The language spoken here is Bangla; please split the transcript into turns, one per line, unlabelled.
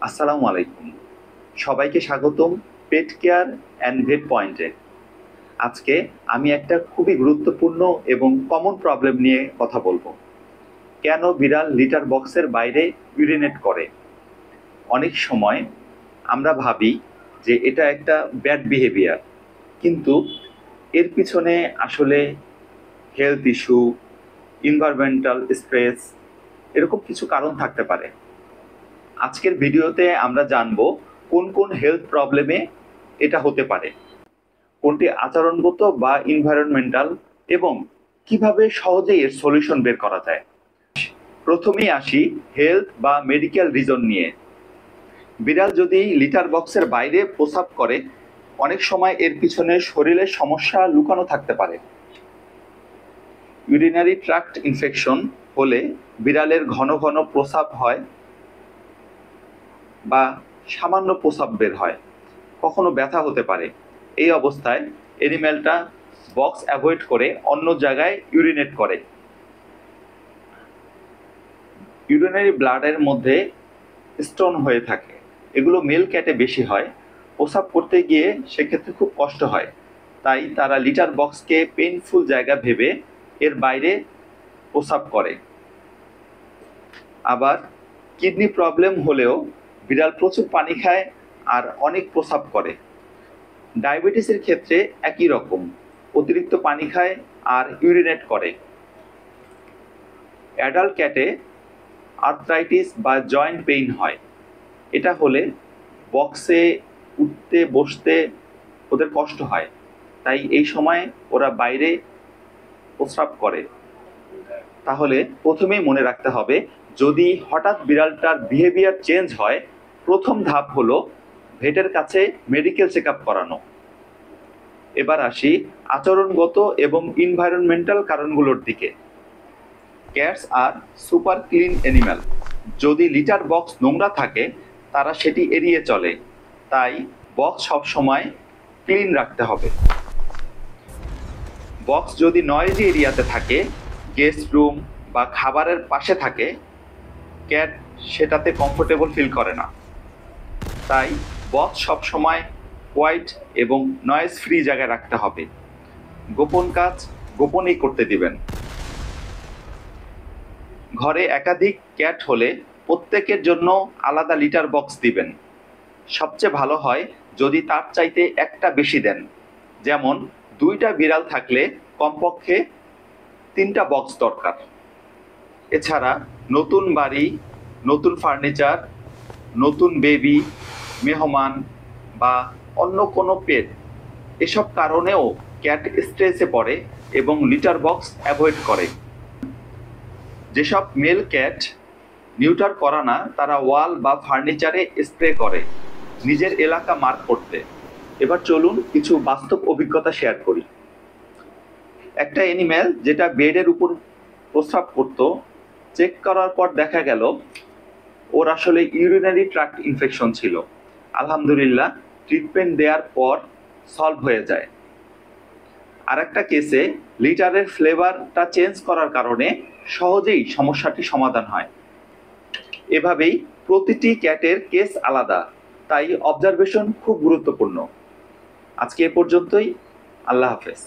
আসসালামু আলাইকুম। সবাইকে স্বাগতম পেট কেয়ার অ্যান্ড ভেট পয়েন্টে। আজকে আমি একটা খুবই গুরুত্বপূর্ণ এবং কমন প্রবলেম নিয়ে কথা বলবো। কেন বিড়াল লিটার বক্সের বাইরে ইউরিনেট করে? অনেক সময় আমরা ভাবি যে এটা একটা ব্যাড বিহেভিয়ার, কিন্তু এর পিছনে আসলে হেলথ ইস্যু, এনভায়রনমেন্টাল স্ট্রেস এরকম কিছু কারণ থাকতে পারে। আজকের ভিডিওতে আমরা জানবো কোন কোন হেলথ প্রবলেমে এটা হতে পারে, কোনটি আচরণগত বা এনভায়রনমেন্টাল, এবং কিভাবে সহজেই এর সলিউশন বের করা যায়। প্রথমেই আসি হেলথ বা মেডিকেল রিজন নিয়ে। বিড়াল যদি লিটার বক্সের বাইরে প্রস্রাব করে, অনেক সময় এর পিছনে শরীরের সমস্যা লুকানো থাকতে পারে। ইউরিনারি ট্র্যাক্ট ইনফেকশন হলে বিড়ালের ঘন ঘন প্রস্রাব হয় বা সামান্য প্রস্রাব বের হয়, কখনো ব্যথা হতে পারে। এই অবস্থায় এনিম্যালটা বক্স অ্যাভয়েড করে অন্য জায়গায় ইউরিনেট করে। ইউরিনারি ব্লাডের মধ্যে স্টোন হয়ে থাকে, এগুলো মেল ক্যাটে বেশি হয়। প্রস্রাব করতে গিয়ে সেক্ষেত্রে খুব কষ্ট হয়, তাই তারা লিটার বক্সকে পেইনফুল জায়গা ভেবে এর বাইরে প্রস্রাব করে। আবার কিডনি প্রবলেম হলেও বিড়াল প্রচুর পানি খায় আর অনেক প্রস্রাব করে। ডায়াবেটিসের ক্ষেত্রে একই রকম, অতিরিক্ত পানি খায় আর ইউরিনেট করে। অ্যাডাল্ট ক্যাটে আর্থ্রাইটিস বা জয়েন্ট পেইন হয়, এটা হলে বক্সে উঠতে বসতে ওদের কষ্ট হয়, তাই এই সময় ওরা বাইরে প্রস্রাব করে। তাহলে প্রথমেই মনে রাখতে হবে, যদি হঠাৎ বিড়ালটার বিহেভিয়ার চেঞ্জ হয়, প্রথম ধাপ হলো ভেটের কাছে মেডিকেল চেক আপ করানো। এবার আসি আচরণগত এবং এনভায়রনমেন্টাল কারণগুলোর দিকে। ক্যাটস আর সুপার ক্লিন অ্যানিম্যাল। যদি লিটার বক্স নোংরা থাকে, তারা সেটি এড়িয়ে চলে, তাই বক্স সবসময় ক্লিন রাখতে হবে। বক্স যদি নয়েজি এরিয়াতে থাকে, গেস্ট রুম বা খাবারের পাশে থাকে, ক্যাট সেটাতে কমফোর্টেবল ফিল করে না। তাই বক্স সবসময় হোয়াইট এবং নয়েজ ফ্রি জায়গায় রাখতে হবে। গোপন কাজ গোপনেই করতে দিবেন। ঘরে একাধিক ক্যাট হলে প্রত্যেকের জন্য আলাদা লিটার বক্স দিবেন। সবচেয়ে ভালো হয় যদি তার চাইতে একটা বেশি দেন, যেমন 2টা বিড়াল থাকলে কমপক্ষে 3টা বক্স দরকার। এছাড়া নতুন বাড়ি, নতুন ফার্নিচার, নতুন বেবি, মেহমান বা অন্য কোনো পেট, এসব কারণেও ক্যাট স্ট্রেসে পড়ে এবং লিটার বক্স অ্যাভয়েড করে। যেসব মেল ক্যাট নিউটার করা না, তারা ওয়াল বা ফার্নিচারে স্প্রে করে নিজের এলাকা মার্ক করতে। এবার চলুন কিছু বাস্তব অভিজ্ঞতা শেয়ার করি। একটা অ্যানিম্যাল যেটা বেডের উপর প্রস্রাব করত, চেক করার পর দেখা গেল ওর আসলে ইউরিনারি ট্র্যাক্ট ইনফেকশন ছিল। আলহামদুলিল্লাহ, ট্রিটমেন্ট দেওয়ার পর সলভ হয়ে যায়। আর একটা কেসে লিটারের ফ্লেভারটা চেঞ্জ করার কারণে সহজেই সমস্যাটি সমাধান হয়। এভাবেই প্রতিটি ক্যাটের কেস আলাদা, তাই অবজারভেশন খুব গুরুত্বপূর্ণ। আজকে এ পর্যন্তই। আল্লাহ হাফেজ।